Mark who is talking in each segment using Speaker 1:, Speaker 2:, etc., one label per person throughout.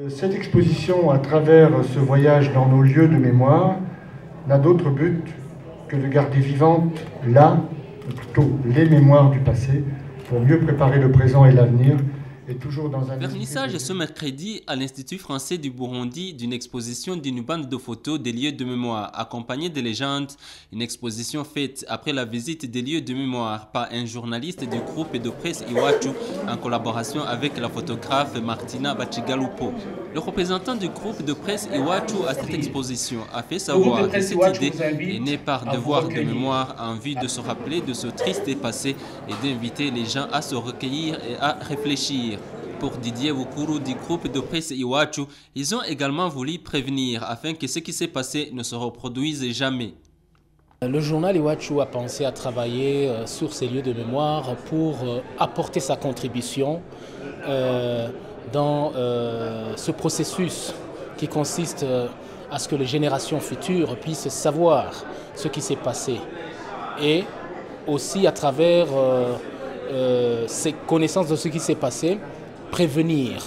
Speaker 1: Cette exposition, à travers ce voyage dans nos lieux de mémoire, n'a d'autre but que de garder vivantes ou plutôt les mémoires du passé, pour mieux préparer le présent et l'avenir, et toujours dans un...
Speaker 2: Vernissage ce mercredi à l'Institut français du Burundi d'une exposition d'une bande de photos des lieux de mémoire accompagnée de légendes. Une exposition faite après la visite des lieux de mémoire par un journaliste du groupe de presse Iwachu en collaboration avec la photographe Martina Bachigalupo. Le représentant du groupe de presse Iwachu à cette exposition a fait savoir que cette idée est née par devoir de mémoire en vue de se rappeler de ce triste passé et d'inviter les gens à se recueillir et à réfléchir. Pour Didier Wukuru du groupe de presse Iwachu, ils ont également voulu prévenir afin que ce qui s'est passé ne se reproduise jamais.
Speaker 3: Le journal Iwachu a pensé à travailler sur ces lieux de mémoire pour apporter sa contribution dans ce processus qui consiste à ce que les générations futures puissent savoir ce qui s'est passé et aussi à travers ces connaissances de ce qui s'est passé, prévenir,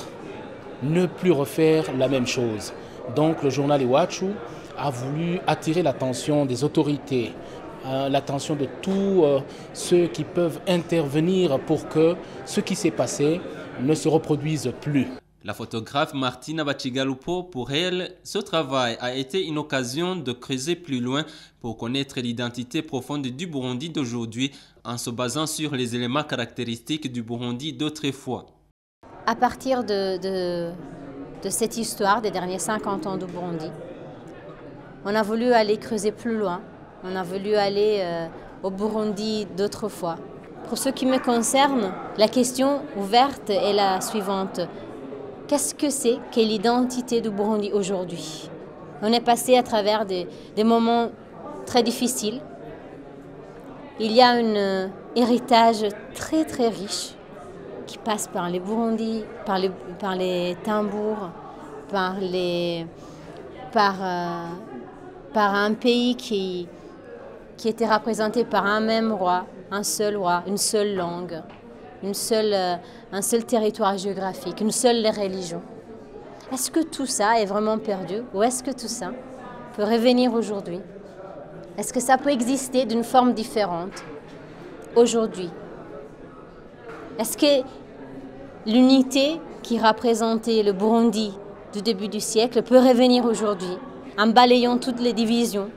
Speaker 3: ne plus refaire la même chose. Donc le journal Iwachu a voulu attirer l'attention des autorités, l'attention de tous ceux qui peuvent intervenir pour que ce qui s'est passé ne se reproduise plus.
Speaker 2: La photographe Martina Bachigalupo, pour elle, ce travail a été une occasion de creuser plus loin pour connaître l'identité profonde du Burundi d'aujourd'hui en se basant sur les éléments caractéristiques du Burundi d'autrefois.
Speaker 4: À partir de cette histoire des derniers 50 ans du Burundi, on a voulu aller creuser plus loin, on a voulu aller au Burundi d'autrefois. Pour ce qui me concerne, la question ouverte est la suivante. Qu'est-ce que c'est que l'identité du Burundi aujourd'hui? On est passé à travers des moments très difficiles. Il y a un héritage très très riche qui passe par les Burundis, par les tambours, par un pays qui était représenté par un même roi, une seule langue, un seul territoire géographique, une seule religion. Est-ce que tout ça est vraiment perdu ou est-ce que tout ça peut revenir aujourd'hui? Est-ce que ça peut exister d'une forme différente aujourd'hui? Est-ce que l'unité qui représentait le Burundi du début du siècle peut revenir aujourd'hui en balayant toutes les divisions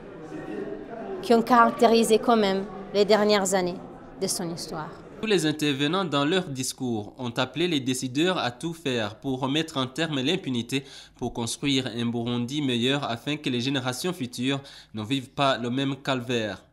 Speaker 4: qui ont caractérisé quand même les dernières années de son histoire?
Speaker 2: Tous les intervenants dans leur discours ont appelé les décideurs à tout faire pour remettre en terme l'impunité pour construire un Burundi meilleur afin que les générations futures ne vivent pas le même calvaire.